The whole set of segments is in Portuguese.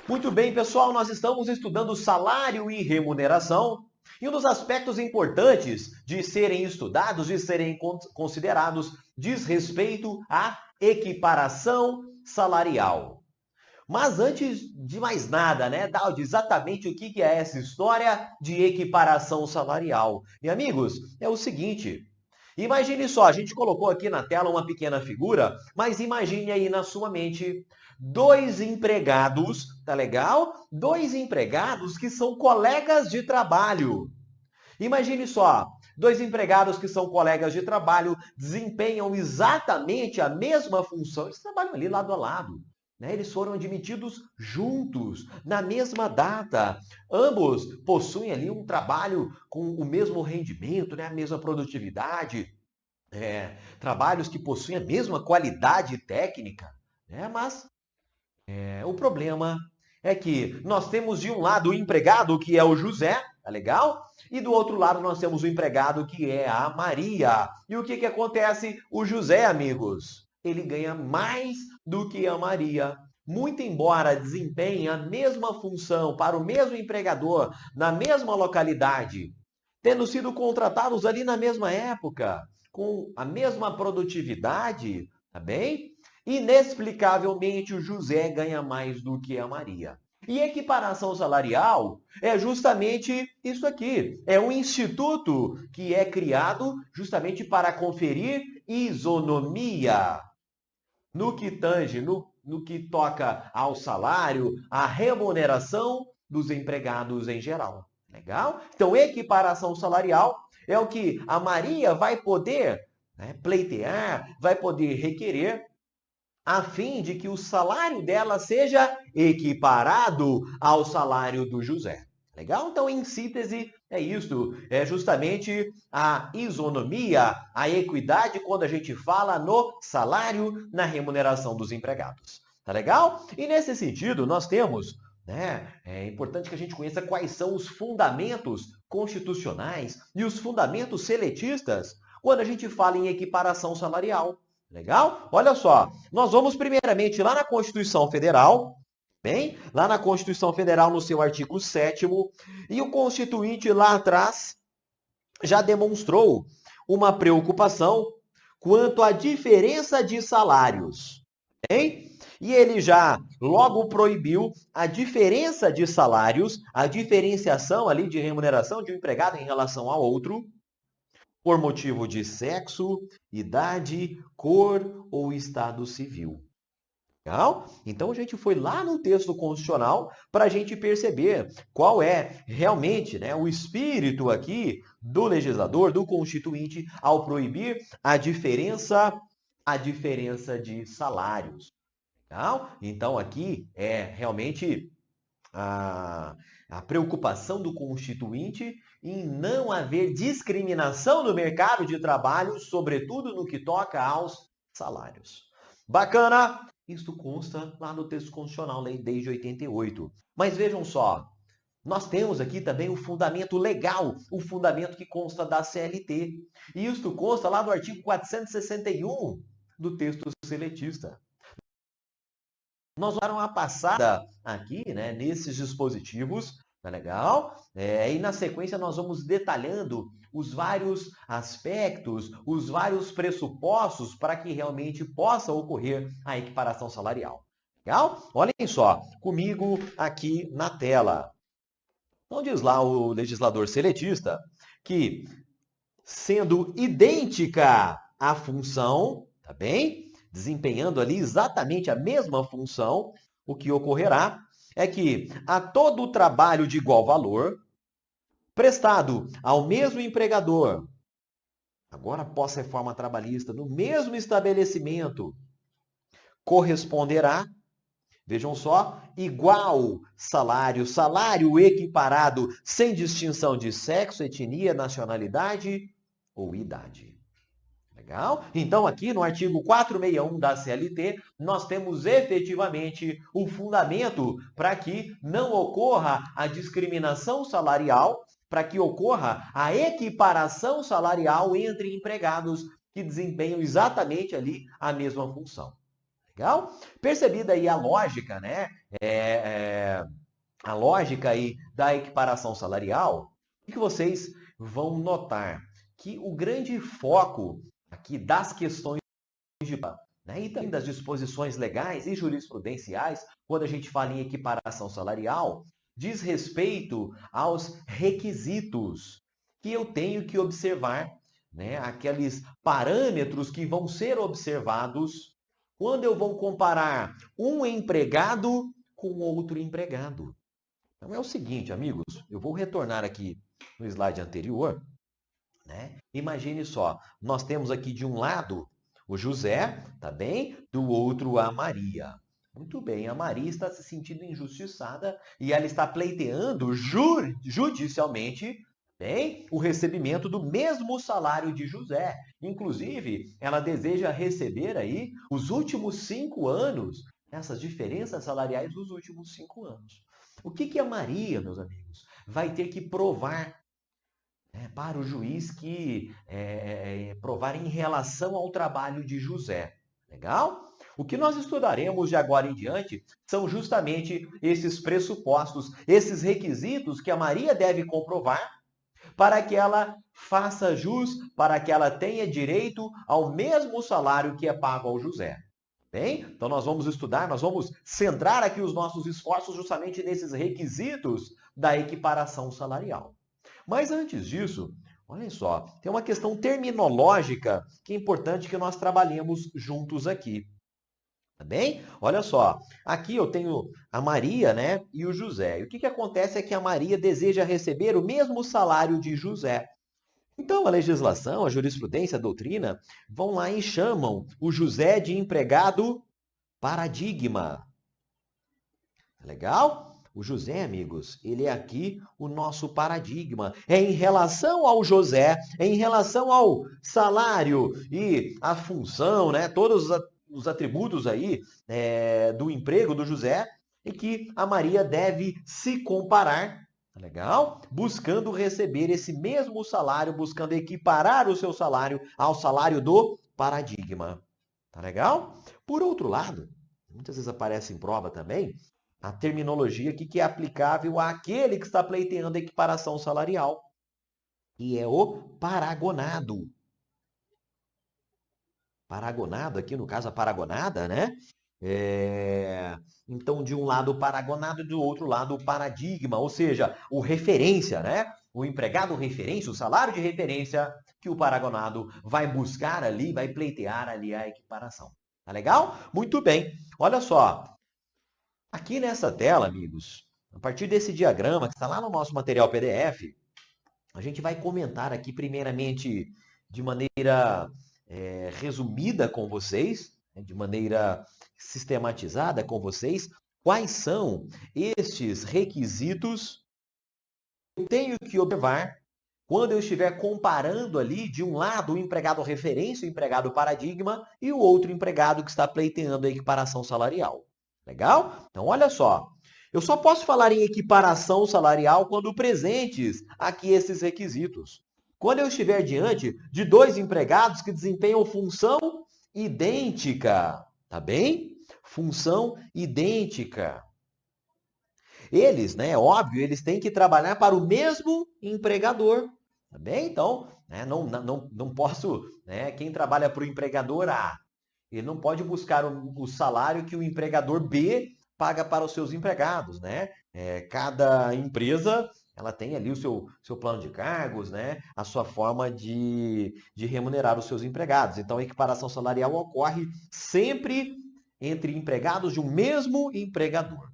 Muito bem, pessoal, nós estamos estudando salário e remuneração. E um dos aspectos importantes de serem estudados, de serem considerados, diz respeito à equiparação salarial. Mas antes de mais nada, né, Daldi, exatamente o que é essa história de equiparação salarial? E amigos, é o seguinte, imagine só, a gente colocou aqui na tela uma pequena figura, mas imagine aí na sua mente dois empregados, tá legal? Dois empregados que são colegas de trabalho. Imagine só, dois empregados que são colegas de trabalho desempenham exatamente a mesma função, eles trabalham ali lado a lado. Né? Eles foram admitidos juntos, na mesma data. Ambos possuem ali um trabalho com o mesmo rendimento, né? A mesma produtividade. Trabalhos que possuem a mesma qualidade técnica. Né? Mas o problema é que nós temos de um lado o empregado, que é o José, tá legal? E do outro lado nós temos o empregado, que é a Maria. E o que acontece? O José, amigos, ele ganha mais do que a Maria. Muito embora desempenhe a mesma função para o mesmo empregador, na mesma localidade, tendo sido contratados ali na mesma época, com a mesma produtividade, tá bem? Inexplicavelmente, o José ganha mais do que a Maria. E equiparação salarial é justamente isso aqui. É um instituto que é criado justamente para conferir isonomia no que tange, no que toca ao salário, à remuneração dos empregados em geral. Legal? Então, equiparação salarial é o que a Maria vai poder, né, pleitear, vai poder requerer a fim de que o salário dela seja equiparado ao salário do José. Legal? Então, em síntese, é isso. É justamente a isonomia, a equidade quando a gente fala no salário, na remuneração dos empregados. Tá legal? E nesse sentido, nós temos, né, é importante que a gente conheça quais são os fundamentos constitucionais e os fundamentos seletistas quando a gente fala em equiparação salarial. Legal? Olha só, nós vamos primeiramente lá na Constituição Federal, bem? Lá na Constituição Federal, no seu artigo 7º, e o Constituinte lá atrás já demonstrou uma preocupação quanto à diferença de salários, bem? E ele já logo proibiu a diferença de salários, a diferenciação ali de remuneração de um empregado em relação ao outro, por motivo de sexo, idade, cor ou estado civil. Legal? Então a gente foi lá no texto constitucional para a gente perceber qual é realmente, né, o espírito aqui do legislador, do constituinte, ao proibir a diferença de salários. Legal? Então aqui é realmente a preocupação do constituinte em não haver discriminação no mercado de trabalho, sobretudo no que toca aos salários. Bacana? Isto consta lá no texto constitucional, lei desde 88. Mas vejam só, nós temos aqui também o fundamento legal, o fundamento que consta da CLT. E isto consta lá no artigo 461 do texto seletista. Nós vamos dar uma passada aqui, né, nesses dispositivos, tá legal? E na sequência nós vamos detalhando os vários aspectos, os vários pressupostos para que realmente possa ocorrer a equiparação salarial. Legal? Olhem só, comigo aqui na tela. Então diz lá o legislador seletista que, sendo idêntica a função, tá bem? Desempenhando ali exatamente a mesma função, o que ocorrerá é que a todo o trabalho de igual valor, prestado ao mesmo empregador, agora após reforma trabalhista, no mesmo estabelecimento, corresponderá, vejam só, igual salário, salário equiparado, sem distinção de sexo, etnia, nacionalidade ou idade. Legal? Então, aqui no artigo 461 da CLT, nós temos efetivamente o fundamento para que não ocorra a discriminação salarial, para que ocorra a equiparação salarial entre empregados que desempenham exatamente ali a mesma função. Legal? Percebida aí a lógica, né? A lógica aí da equiparação salarial, o que vocês vão notar? Que o grande foco aqui das questões de, né, e também das disposições legais e jurisprudenciais, quando a gente fala em equiparação salarial, diz respeito aos requisitos que eu tenho que observar, né, aqueles parâmetros que vão ser observados quando eu vou comparar um empregado com outro empregado. Então é o seguinte, amigos, eu vou retornar aqui no slide anterior, né? Imagine só, nós temos aqui de um lado o José, tá bem? Do outro a Maria. Muito bem, a Maria está se sentindo injustiçada e ela está pleiteando judicialmente, bem, o recebimento do mesmo salário de José. Inclusive, ela deseja receber aí os últimos 5 anos, essas diferenças salariais dos últimos 5 anos. O que a Maria, meus amigos, vai ter que provar para o juiz que provar em relação ao trabalho de José? Legal? O que nós estudaremos de agora em diante são justamente esses pressupostos, esses requisitos que a Maria deve comprovar para que ela faça jus, para que ela tenha direito ao mesmo salário que é pago ao José. Bem, então nós vamos estudar, nós vamos centrar aqui os nossos esforços justamente nesses requisitos da equiparação salarial. Mas antes disso, olhem só, tem uma questão terminológica que é importante que nós trabalhemos juntos aqui. Tá bem? Olha só, aqui eu tenho a Maria, né, e o José. E o que acontece é que a Maria deseja receber o mesmo salário de José. Então, a legislação, a jurisprudência, a doutrina, vão lá e chamam o José de empregado paradigma. Legal? O José, amigos, ele é aqui o nosso paradigma. É em relação ao José, é em relação ao salário e a função, né? Todos os atributos aí do emprego do José, e que a Maria deve se comparar. Legal? Buscando receber esse mesmo salário, buscando equiparar o seu salário ao salário do paradigma. Tá legal? Por outro lado, muitas vezes aparece em prova também a terminologia aqui que é aplicável àquele que está pleiteando a equiparação salarial. E é o paragonado. Paragonado aqui, no caso, a paragonada, né? Então, de um lado o paragonado e do outro lado o paradigma, ou seja, o referência, né? O empregado referência, o salário de referência que o paragonado vai buscar ali, vai pleitear ali a equiparação. Tá legal? Muito bem. Olha só. Aqui nessa tela, amigos, a partir desse diagrama que está lá no nosso material PDF, a gente vai comentar aqui primeiramente de maneira resumida com vocês, de maneira sistematizada com vocês, quais são estes requisitos que eu tenho que observar quando eu estiver comparando ali, de um lado, o empregado referência, o empregado paradigma, e o outro empregado que está pleiteando a equiparação salarial. Legal? Então, olha só. Eu só posso falar em equiparação salarial quando presentes aqui esses requisitos. Quando eu estiver diante de dois empregados que desempenham função idêntica, tá bem? Função idêntica. Eles, né, óbvio, eles têm que trabalhar para o mesmo empregador, tá bem? Então, né, não posso, né, quem trabalha para o empregador A, ele não pode buscar o salário que o empregador B paga para os seus empregados, né? Cada empresa, ela tem ali o seu plano de cargos, né? A sua forma de remunerar os seus empregados. Então, a equiparação salarial ocorre sempre entre empregados de um mesmo empregador.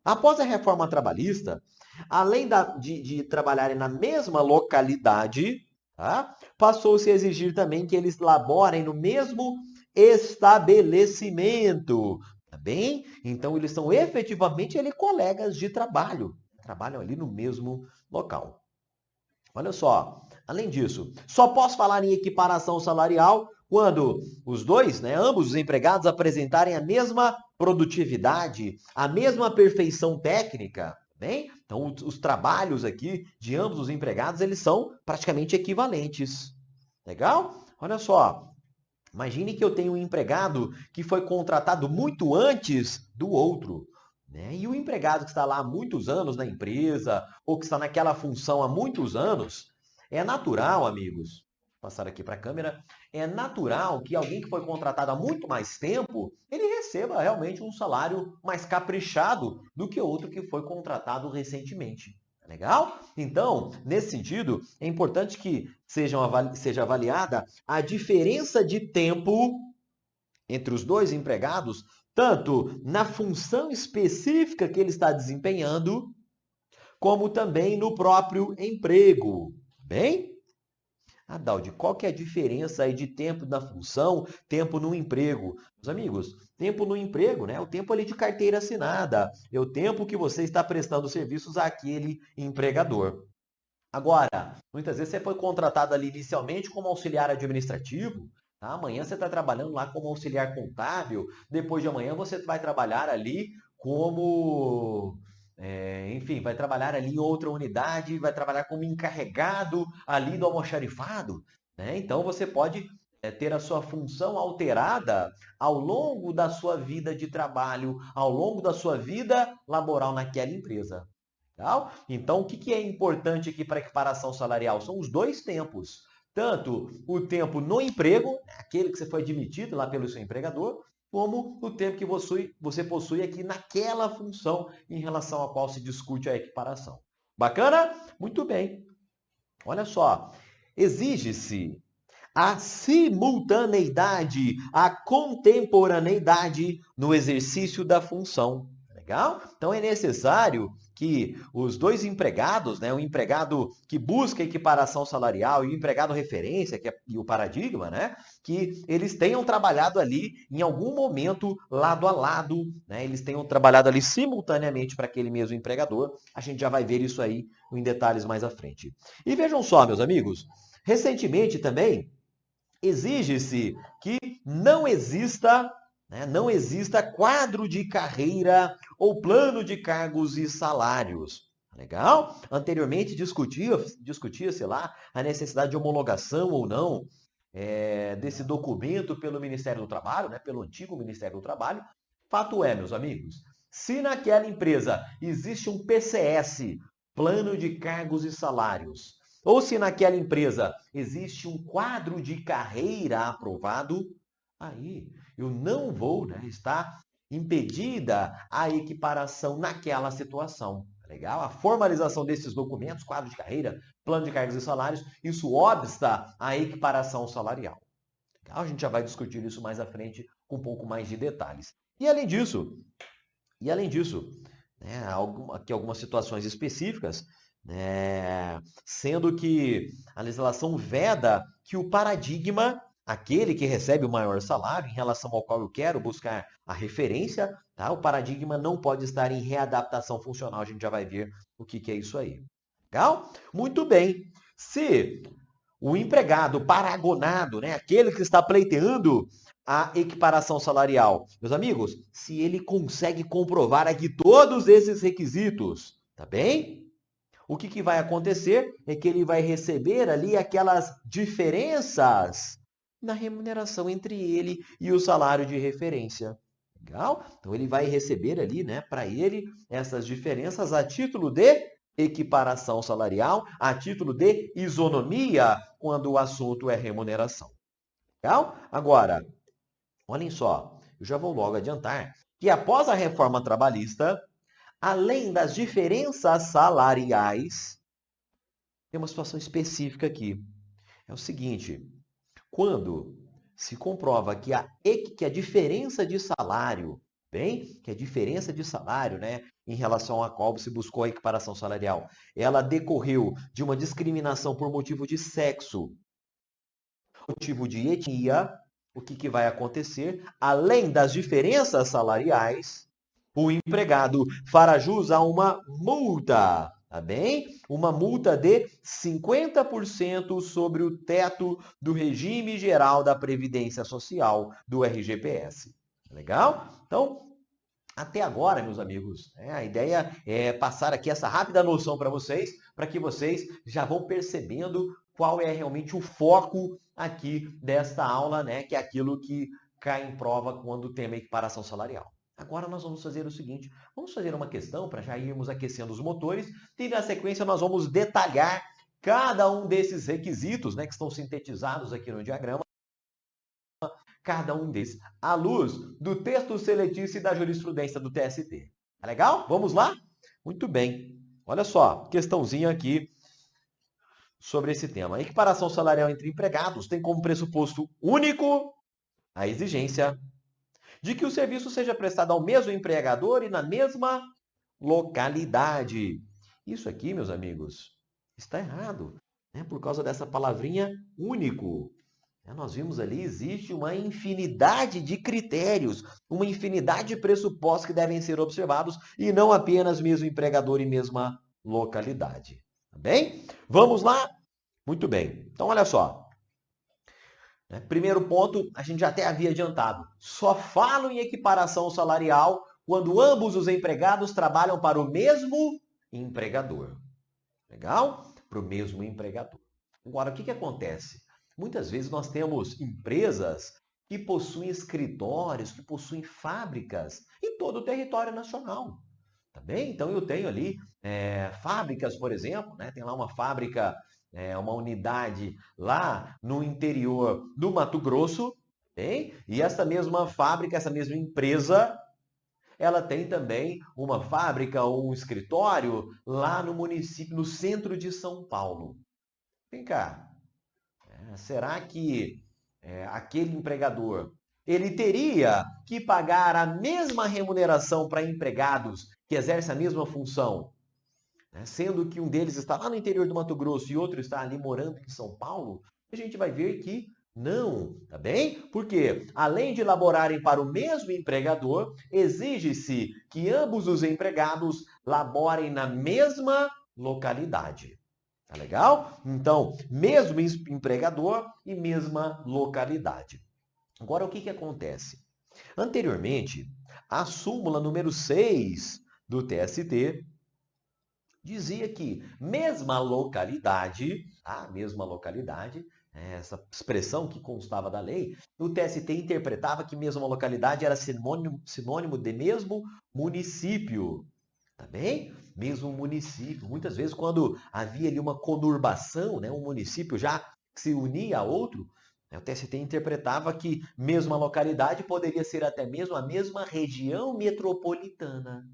Após a reforma trabalhista, além de trabalharem na mesma localidade, tá? Passou-se a exigir também que eles laborem no mesmo estabelecimento, tá bem? Então, eles são efetivamente colegas de trabalho, trabalham ali no mesmo local. Olha só, além disso, só posso falar em equiparação salarial quando os dois, né, ambos os empregados apresentarem a mesma produtividade, a mesma perfeição técnica, bem? Então, os trabalhos aqui de ambos os empregados, eles são praticamente equivalentes. Legal? Olha só, Imagine que eu tenho um empregado que foi contratado muito antes do outro, né? E o empregado que está lá há muitos anos na empresa, ou que está naquela função há muitos anos, é natural, amigos, vou passar aqui para a câmera, é natural que alguém que foi contratado há muito mais tempo, ele receba realmente um salário mais caprichado do que outro que foi contratado recentemente. Legal? Então, nesse sentido, é importante que seja avaliada a diferença de tempo entre os dois empregados, tanto na função específica que ele está desempenhando, como também no próprio emprego. Bem? Adalde, qual que é a diferença aí de tempo na função, tempo no emprego? Meus amigos, tempo no emprego, né? O tempo ali de carteira assinada, é o tempo que você está prestando serviços àquele empregador. Agora, muitas vezes você foi contratado ali inicialmente como auxiliar administrativo, tá? Amanhã você está trabalhando lá como auxiliar contábil, depois de amanhã você vai trabalhar ali como, enfim, vai trabalhar ali em outra unidade, vai trabalhar como encarregado ali do almoxarifado, né? Então você pode ter a sua função alterada ao longo da sua vida de trabalho, ao longo da sua vida laboral naquela empresa. Legal? Então, o que é importante aqui para a equiparação salarial? São os dois tempos. Tanto o tempo no emprego, aquele que você foi admitido lá pelo seu empregador, como o tempo que você possui aqui naquela função em relação à qual se discute a equiparação. Bacana? Muito bem. Olha só, exige-se a simultaneidade, a contemporaneidade no exercício da função. Legal? Então é necessário que os dois empregados, né, o empregado que busca equiparação salarial e o empregado referência, que é e o paradigma, né, que eles tenham trabalhado ali em algum momento lado a lado, né, eles tenham trabalhado ali simultaneamente para aquele mesmo empregador. A gente já vai ver isso aí em detalhes mais à frente. E vejam só, meus amigos, recentemente também exige-se que não exista quadro de carreira ou plano de cargos e salários. Legal? Anteriormente discutia-se lá a necessidade de homologação ou não desse documento pelo Ministério do Trabalho, né, pelo antigo Ministério do Trabalho. Fato é, meus amigos, se naquela empresa existe um PCS, plano de cargos e salários, ou se naquela empresa existe um quadro de carreira aprovado, aí eu não vou, né, estar impedida a equiparação naquela situação. Legal? A formalização desses documentos, quadro de carreira, plano de cargos e salários, isso obsta a equiparação salarial. Legal? A gente já vai discutir isso mais à frente com um pouco mais de detalhes. E além disso, né, aqui algumas situações específicas, sendo que a legislação veda que o paradigma, aquele que recebe o maior salário, em relação ao qual eu quero buscar a referência, tá? O paradigma não pode estar em readaptação funcional. A gente já vai ver o que é isso aí. Legal? Muito bem. Se o empregado paragonado, né, aquele que está pleiteando a equiparação salarial, meus amigos, se ele consegue comprovar aqui todos esses requisitos, tá bem? O que vai acontecer é que ele vai receber ali aquelas diferenças na remuneração entre ele e o salário de referência. Legal? Então ele vai receber ali, né, para ele, essas diferenças a título de equiparação salarial, a título de isonomia, quando o assunto é remuneração. Legal? Agora, olhem só, eu já vou logo adiantar que após a reforma trabalhista, além das diferenças salariais, tem uma situação específica aqui. É o seguinte, quando se comprova que a diferença de salário, que a diferença de salário, né, em relação à qual se buscou a equiparação salarial, ela decorreu de uma discriminação por motivo de sexo, motivo de etnia, o que vai acontecer? Além das diferenças salariais, o empregado fará jus a uma multa, tá bem? Uma multa de 50% sobre o teto do regime geral da Previdência Social, do RGPS. Legal? Então, até agora, meus amigos, a ideia é passar aqui essa rápida noção para vocês que vocês já vão percebendo qual é realmente o foco aqui desta aula, né? Que é aquilo que cai em prova quando tem uma equiparação salarial. Agora nós vamos fazer o seguinte, vamos fazer uma questão para já irmos aquecendo os motores e na sequência nós vamos detalhar cada um desses requisitos, né, que estão sintetizados aqui no diagrama, cada um desses, à luz do texto seletício e da jurisprudência do TST. Tá legal? Vamos lá? Muito bem. Olha só, questãozinha aqui sobre esse tema. A equiparação salarial entre empregados tem como pressuposto único a exigência de que o serviço seja prestado ao mesmo empregador e na mesma localidade. Isso aqui, meus amigos, está errado, né? Por causa dessa palavrinha único. Nós vimos ali, existe uma infinidade de critérios, uma infinidade de pressupostos que devem ser observados e não apenas mesmo empregador e mesma localidade. Tá bem? Vamos lá? Muito bem. Então, olha só. Primeiro ponto, a gente já até havia adiantado. Só falo em equiparação salarial quando ambos os empregados trabalham para o mesmo empregador. Legal? Para o mesmo empregador. Agora, o que acontece? Muitas vezes nós temos empresas que possuem escritórios, que possuem fábricas em todo o território nacional. Tá bem? Então, eu tenho ali fábricas, por exemplo, né? Tem lá uma fábrica, uma unidade lá no interior do Mato Grosso, bem? E essa mesma fábrica, essa mesma empresa, ela tem também uma fábrica ou um escritório lá no município, no centro de São Paulo. Vem cá, será que aquele empregador, ele teria que pagar a mesma remuneração para empregados que exercem a mesma função, né? Sendo que um deles está lá no interior do Mato Grosso e outro está ali morando em São Paulo? A gente vai ver que não, tá bem? Porque, além de laborarem para o mesmo empregador, exige-se que ambos os empregados laborem na mesma localidade. Tá legal? Então, mesmo empregador e mesma localidade. Agora, o que acontece? Anteriormente, a súmula número 6 do TST dizia que mesma localidade, essa expressão que constava da lei, o TST interpretava que mesma localidade era sinônimo de mesmo município. Tá bem? Mesmo município. Muitas vezes, quando havia ali uma conurbação, né, um município já que se unia a outro, né, o TST interpretava que mesma localidade poderia ser até mesmo a mesma região metropolitana.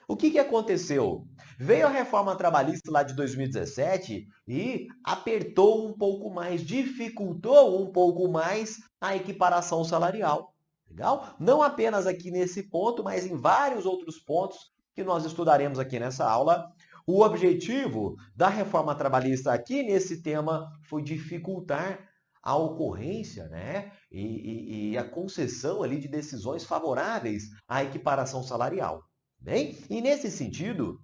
O que aconteceu? Veio a reforma trabalhista lá de 2017 e apertou um pouco mais, dificultou um pouco mais a equiparação salarial. Legal? Não apenas aqui nesse ponto, mas em vários outros pontos que nós estudaremos aqui nessa aula. O objetivo da reforma trabalhista aqui nesse tema foi dificultar a ocorrência, né, e a concessão ali de decisões favoráveis à equiparação salarial. Bem? E nesse sentido,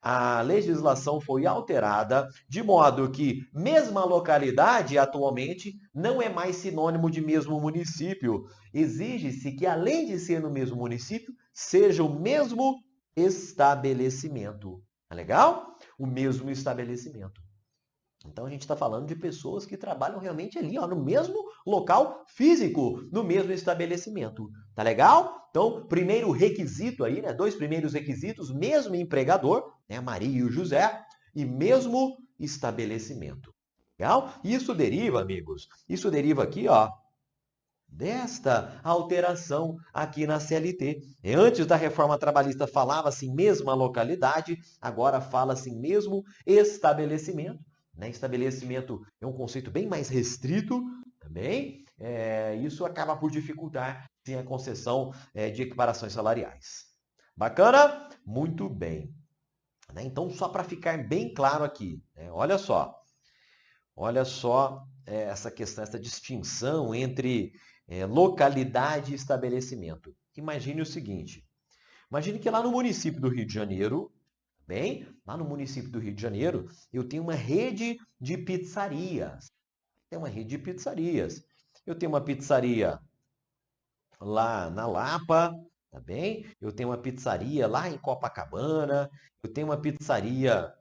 a legislação foi alterada de modo que mesma localidade atualmente não é mais sinônimo de mesmo município. Exige-se que, além de ser no mesmo município, seja o mesmo estabelecimento. Tá legal? O mesmo estabelecimento. Então a gente está falando de pessoas que trabalham realmente ali, ó, no mesmo local físico, no mesmo estabelecimento. Tá legal? Então, primeiro requisito aí, né? Dois primeiros requisitos, mesmo empregador, né? A Maria e o José, e mesmo estabelecimento. Legal? Isso deriva, amigos, isso deriva aqui, ó, desta alteração aqui na CLT. Antes da reforma trabalhista falava-se em mesma localidade, agora fala-se em mesmo estabelecimento. Estabelecimento é um conceito bem mais restrito também. Isso acaba por dificultar sim, a concessão de equiparações salariais. Bacana? Muito bem. Então, só para ficar bem claro aqui, olha só essa questão, essa distinção entre localidade e estabelecimento. Imagine o seguinte, imagine que lá no município do Rio de Janeiro, bem, lá no município do Rio de Janeiro, eu tenho uma rede de pizzarias. Eu tenho uma pizzaria lá na Lapa, tá bem? Eu tenho uma pizzaria lá em Copacabana, eu tenho uma pizzaria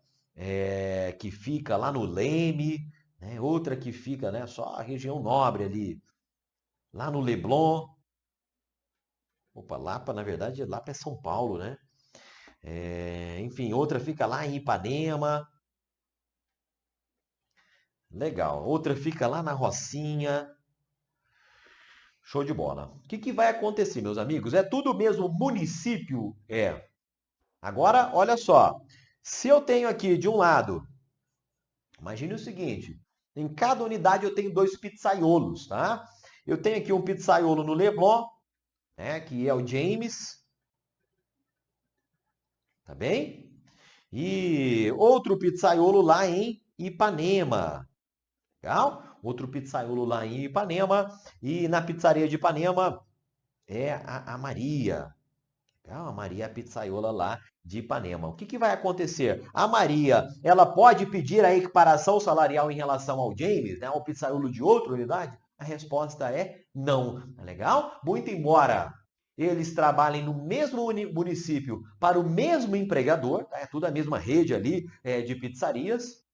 que fica lá no Leme, né? Outra que fica, né, só a região nobre ali, lá no Leblon. Opa, Lapa, na verdade, Lapa é São Paulo, né? Enfim, outra fica lá em Ipanema. Legal. Outra fica lá na Rocinha. Show de bola. O que vai acontecer, meus amigos? É tudo mesmo município? É. Agora, olha só. Se eu tenho aqui de um lado, imagine o seguinte: em cada unidade eu tenho 2 pizzaiolos, tá? Eu tenho aqui um pizzaiolo no Leblon, né, que é o James, tá bem? E outro pizzaiolo lá em Ipanema. Legal? Outro pizzaiolo lá em Ipanema. E na pizzaria de Ipanema é a Maria. Legal? A Maria é a pizzaiola lá de Ipanema. O que vai acontecer? A Maria, ela pode pedir a equiparação salarial em relação ao James, né, ao pizzaiolo de outra unidade? A resposta é não. Tá legal? Muito embora eles trabalhem no mesmo município para o mesmo empregador, tá? É tudo a mesma rede ali de pizzarias.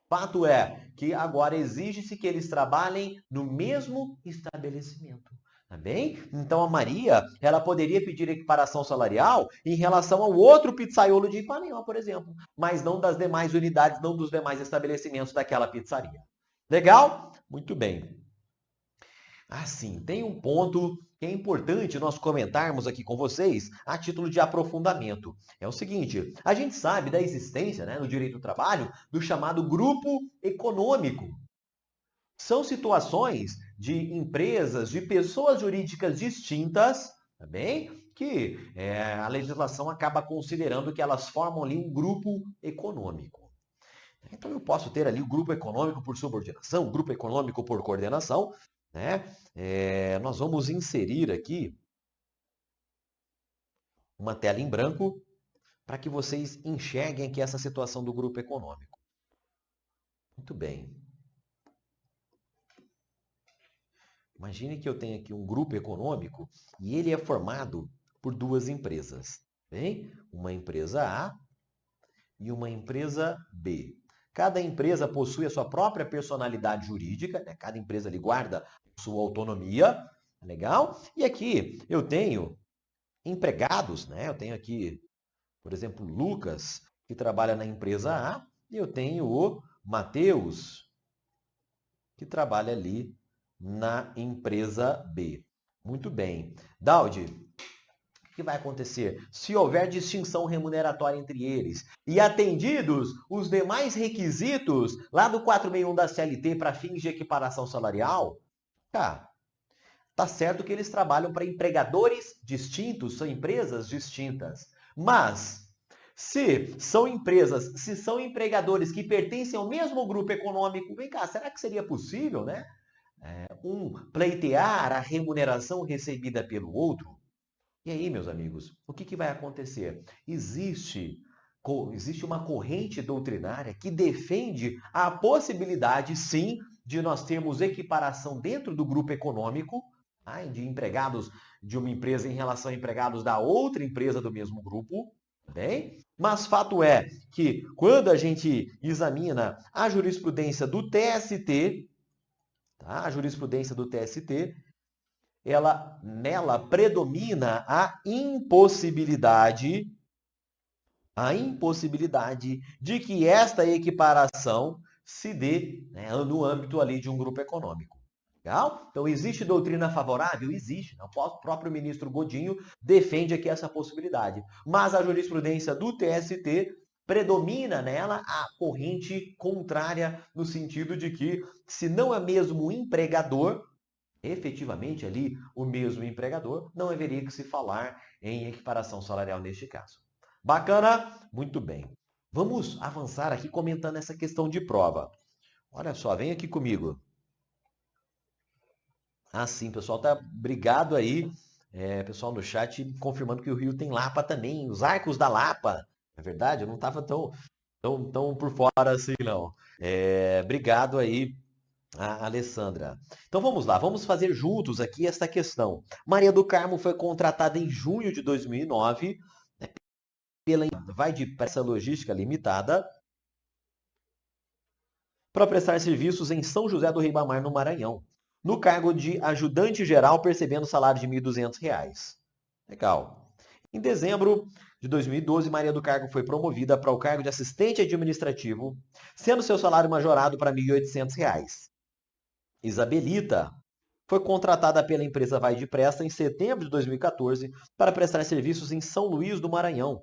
Fato é que agora exige-se que eles trabalhem no mesmo estabelecimento. Tá bem? Então a Maria, ela poderia pedir equiparação salarial em relação ao outro pizzaiolo de Ipanema, por exemplo, mas não das demais unidades, não dos demais estabelecimentos daquela pizzaria. Legal? Muito bem. Assim, tem um ponto que é importante nós comentarmos aqui com vocês a título de aprofundamento. É o seguinte, a gente sabe da existência, né, no direito do trabalho, do chamado grupo econômico. São situações de empresas, de pessoas jurídicas distintas, tá bem? Que a legislação acaba considerando que elas formam ali um grupo econômico. Então eu posso ter ali o grupo econômico por subordinação, o grupo econômico por coordenação, né? Nós vamos inserir aqui uma tela em branco para que vocês enxerguem aqui essa situação do grupo econômico. Muito bem. Imagine que eu tenho aqui um grupo econômico e ele é formado por 2 empresas, bem? Uma empresa A e uma empresa B. Cada empresa possui a sua própria personalidade jurídica, né? Cada empresa ali guarda sua autonomia, legal? E aqui eu tenho empregados, né? Eu tenho aqui, por exemplo, Lucas, que trabalha na empresa A, e eu tenho o Matheus, que trabalha ali na empresa B. Muito bem. Daudi, o que vai acontecer? Se houver distinção remuneratória entre eles e atendidos os demais requisitos lá do 461 da CLT para fins de equiparação salarial, tá certo que eles trabalham para empregadores distintos, são empresas distintas. Mas se são empresas, se são empregadores que pertencem ao mesmo grupo econômico, vem cá, será que seria possível, né? Um pleitear a remuneração recebida pelo outro? E aí, meus amigos, o que vai acontecer? Existe uma corrente doutrinária que defende a possibilidade, sim, de nós termos equiparação dentro do grupo econômico, de empregados de uma empresa em relação a empregados da outra empresa do mesmo grupo, bem? Mas fato é que quando a gente examina a jurisprudência do TST, tá? A jurisprudência do TST, nela predomina a impossibilidade de que esta equiparação se dê, né, no âmbito ali de um grupo econômico. Legal? Então, existe doutrina favorável? Existe. O próprio ministro Godinho defende aqui essa possibilidade. Mas a jurisprudência do TST predomina nela a corrente contrária, no sentido de que, se não é mesmo o empregador, efetivamente ali o mesmo empregador, não haveria que se falar em equiparação salarial neste caso. Bacana? Muito bem. Vamos avançar aqui comentando essa questão de prova. Olha só, vem aqui comigo. Sim, pessoal, tá obrigado aí, pessoal no chat confirmando que o Rio tem Lapa também, os arcos da Lapa. É verdade, eu não estava tão por fora assim, não. Obrigado aí, a Alessandra. Então vamos lá, vamos fazer juntos aqui essa questão. Maria do Carmo foi contratada em junho de 2009 pela Vai Depressa Logística Limitada para prestar serviços em São José do Ribamar, no Maranhão, no cargo de ajudante geral, percebendo salário de R$ 1.200. Legal. Em dezembro de 2012, Maria do Carmo foi promovida para o cargo de assistente administrativo, sendo seu salário majorado para R$ 1.800. Isabelita foi contratada pela empresa Vai de Presta em setembro de 2014 para prestar serviços em São Luís do Maranhão,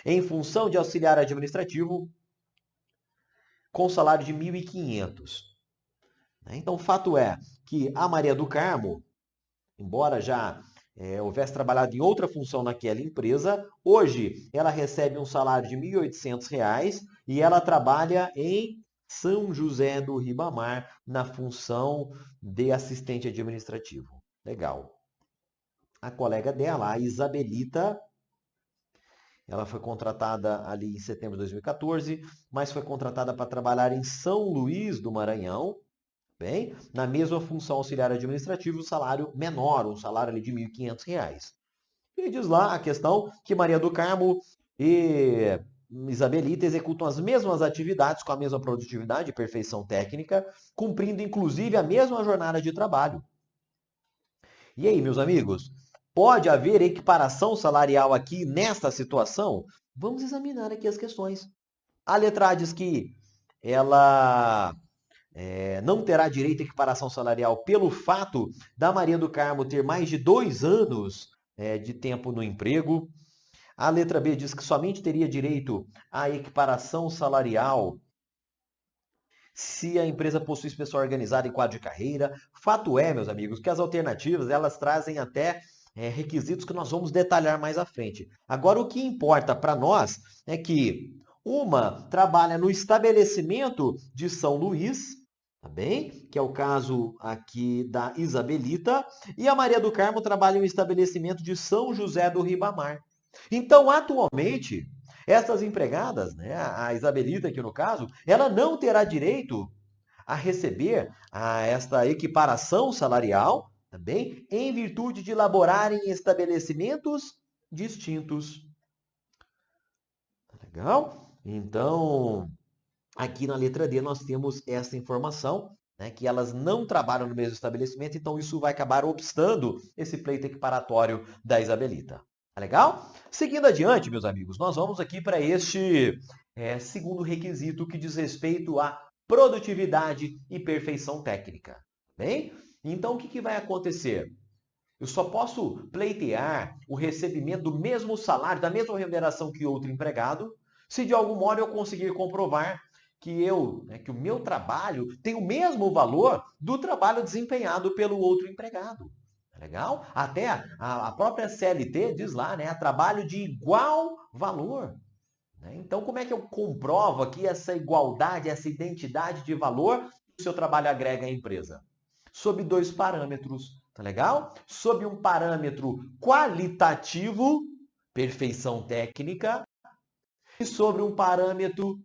em função de auxiliar administrativo, com salário de R$ 1.500. Então, o fato é que a Maria do Carmo, embora já houvesse trabalhado em outra função naquela empresa, hoje ela recebe um salário de R$ 1.800 e ela trabalha em São José do Ribamar, na função de assistente administrativo. Legal. A colega dela, a Isabelita, ela foi contratada ali em setembro de 2014, mas foi contratada para trabalhar em São Luís do Maranhão, bem, na mesma função auxiliar administrativo, um salário menor, um salário ali de R$ 1.500. E diz lá a questão que Maria do Carmo e Isabelita executam as mesmas atividades com a mesma produtividade e perfeição técnica, cumprindo inclusive a mesma jornada de trabalho. E aí, meus amigos, pode haver equiparação salarial aqui nesta situação? Vamos examinar aqui as questões. A letra A diz que ela não terá direito à equiparação salarial pelo fato da Maria do Carmo ter mais de 2 anos de tempo no emprego. A letra B diz que somente teria direito à equiparação salarial se a empresa possuísse pessoa organizada em quadro de carreira. Fato é, meus amigos, que as alternativas elas trazem até requisitos que nós vamos detalhar mais à frente. Agora, o que importa para nós é que uma trabalha no estabelecimento de São Luís, tá bem? Que é o caso aqui da Isabelita, e a Maria do Carmo trabalha em um estabelecimento de São José do Ribamar. Então, atualmente, essas empregadas, né, a Isabelita aqui no caso, ela não terá direito a receber esta equiparação salarial, também, em virtude de laborarem em estabelecimentos distintos. Legal? Então, aqui na letra D nós temos essa informação, né, que elas não trabalham no mesmo estabelecimento, então isso vai acabar obstando esse pleito equiparatório da Isabelita. Tá legal? Seguindo adiante, meus amigos, nós vamos aqui para este segundo requisito que diz respeito à produtividade e perfeição técnica. Bem? Então, o que vai acontecer? Eu só posso pleitear o recebimento do mesmo salário, da mesma remuneração que outro empregado, se de algum modo eu conseguir comprovar que o meu trabalho tem o mesmo valor do trabalho desempenhado pelo outro empregado. Legal? Até a própria CLT diz lá, né? Trabalho de igual valor. Né? Então, como é que eu comprovo aqui essa igualdade, essa identidade de valor que o seu trabalho agrega à empresa? Sob 2 parâmetros, tá legal? Sob um parâmetro qualitativo, perfeição técnica, e sobre um parâmetro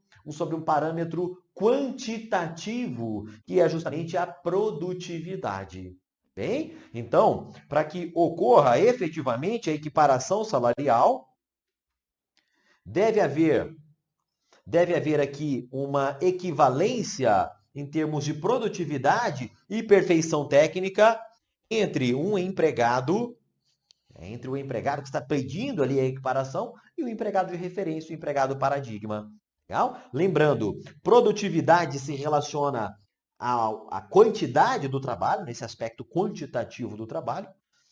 quantitativo, que é justamente a produtividade. Bem? Então, para que ocorra efetivamente a equiparação salarial, deve haver aqui uma equivalência em termos de produtividade e perfeição técnica entre o empregado que está pedindo ali a equiparação e o empregado de referência, o empregado paradigma. Legal? Lembrando, produtividade se relaciona a quantidade do trabalho, nesse aspecto quantitativo do trabalho,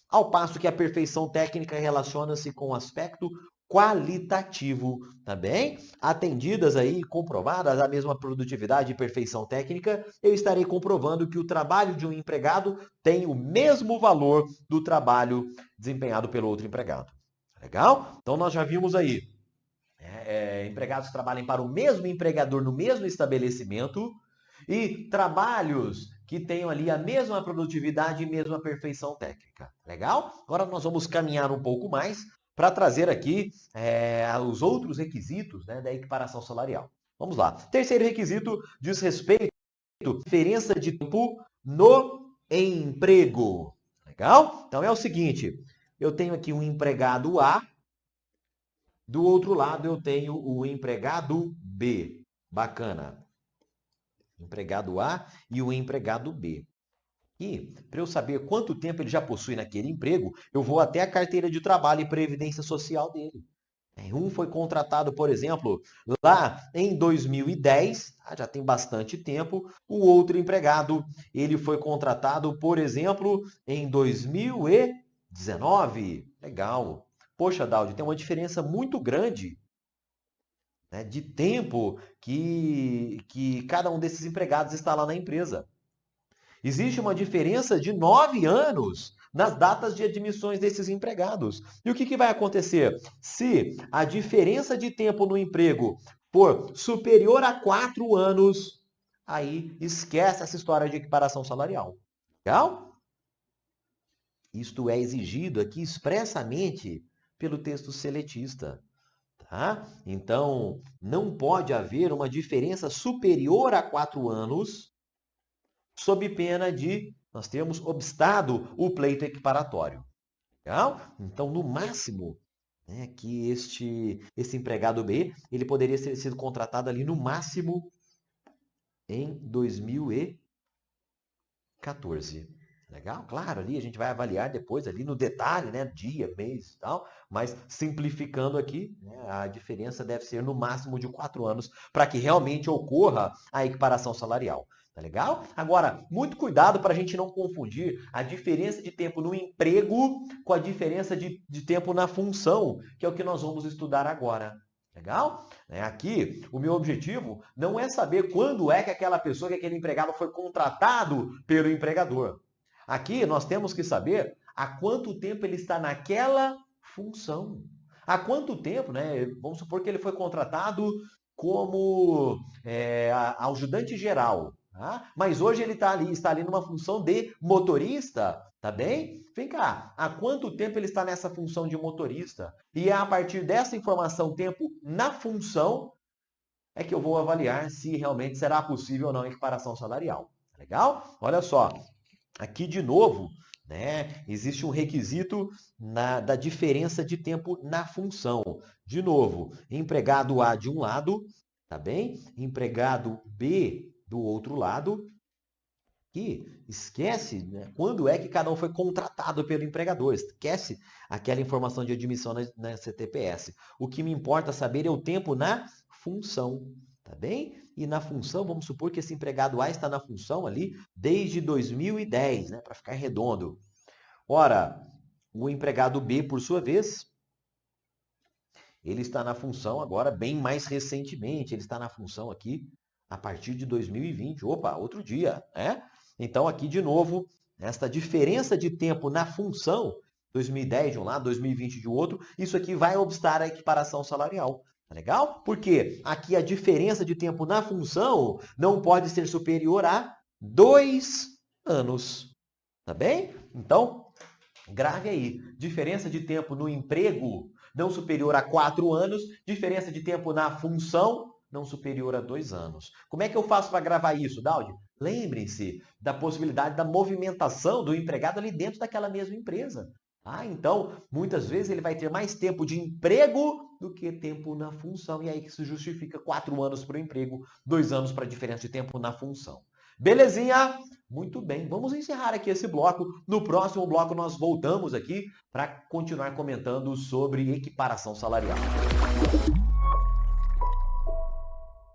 ao passo que a perfeição técnica relaciona-se com o aspecto qualitativo, tá bem? Atendidas aí, comprovadas a mesma produtividade e perfeição técnica, eu estarei comprovando que o trabalho de um empregado tem o mesmo valor do trabalho desempenhado pelo outro empregado. Legal? Então nós já vimos aí empregados que trabalhem para o mesmo empregador no mesmo estabelecimento, e trabalhos que tenham ali a mesma produtividade e mesma perfeição técnica. Legal? Agora nós vamos caminhar um pouco mais para trazer aqui os outros requisitos, né, da equiparação salarial. Vamos lá. Terceiro requisito diz respeito à diferença de tempo no emprego. Legal? Então é o seguinte, eu tenho aqui um empregado A, do outro lado eu tenho o empregado B. Bacana. Empregado A e o empregado B. E, para eu saber quanto tempo ele já possui naquele emprego, eu vou até a carteira de trabalho e previdência social dele. Um foi contratado, por exemplo, lá em 2010, já tem bastante tempo. O outro empregado, ele foi contratado, por exemplo, em 2019. Legal. Poxa, Daudi, tem uma diferença muito grande, né, de tempo que cada um desses empregados está lá na empresa. Existe uma diferença de 9 anos nas datas de admissões desses empregados. E o que vai acontecer? Se a diferença de tempo no emprego for superior a 4 anos, aí esquece essa história de equiparação salarial. Legal? Isto é exigido aqui expressamente pelo texto seletista. Tá? Então, não pode haver uma diferença superior a 4 anos sob pena de nós termos obstado o pleito equiparatório. Legal? Então, no máximo, né, que esse empregado B, ele poderia ter sido contratado ali no máximo em 2014. Legal? Claro, ali a gente vai avaliar depois ali no detalhe, né, dia, mês e tal, mas simplificando aqui, né, a diferença deve ser no máximo de 4 anos para que realmente ocorra a equiparação salarial. Tá legal? Agora, muito cuidado para a gente não confundir a diferença de tempo no emprego com a diferença de tempo na função, que é o que nós vamos estudar agora. Legal? Aqui, o meu objetivo não é saber quando é que aquela pessoa, que aquele empregado foi contratado pelo empregador. Aqui, nós temos que saber há quanto tempo ele está naquela função. Há quanto tempo, né? Vamos supor que ele foi contratado como ajudante geral. Tá? Mas hoje ele está ali numa função de motorista, tá bem? Vem cá, há quanto tempo ele está nessa função de motorista? E é a partir dessa informação, tempo na função, é que eu vou avaliar se realmente será possível ou não a equiparação salarial. Legal? Olha só, aqui de novo, né, existe um requisito da diferença de tempo na função. De novo, empregado A de um lado, tá bem? Empregado B do outro lado, que esquece, né, quando é que cada um foi contratado pelo empregador. Esquece aquela informação de admissão na CTPS. O que me importa saber é o tempo na função, tá bem? E na função, vamos supor que esse empregado A está na função ali desde 2010, né, para ficar redondo. Ora, o empregado B, por sua vez, ele está na função agora bem mais recentemente, ele está na função aqui a partir de 2020. Opa, outro dia, né? Então, aqui de novo, esta diferença de tempo na função, 2010 de um lado, 2020 de outro, isso aqui vai obstar a equiparação salarial. Tá legal? Porque aqui a diferença de tempo na função não pode ser superior a 2 anos. Tá bem? Então, grave aí. Diferença de tempo no emprego não superior a 4 anos. Diferença de tempo na função não superior a 2 anos. Como é que eu faço para gravar isso, Daudi? Lembrem-se da possibilidade da movimentação do empregado ali dentro daquela mesma empresa. Então, muitas vezes ele vai ter mais tempo de emprego do que tempo na função. E aí que se justifica 4 anos para o emprego, 2 anos para a diferença de tempo na função. Belezinha? Muito bem. Vamos encerrar aqui esse bloco. No próximo bloco nós voltamos aqui para continuar comentando sobre equiparação salarial.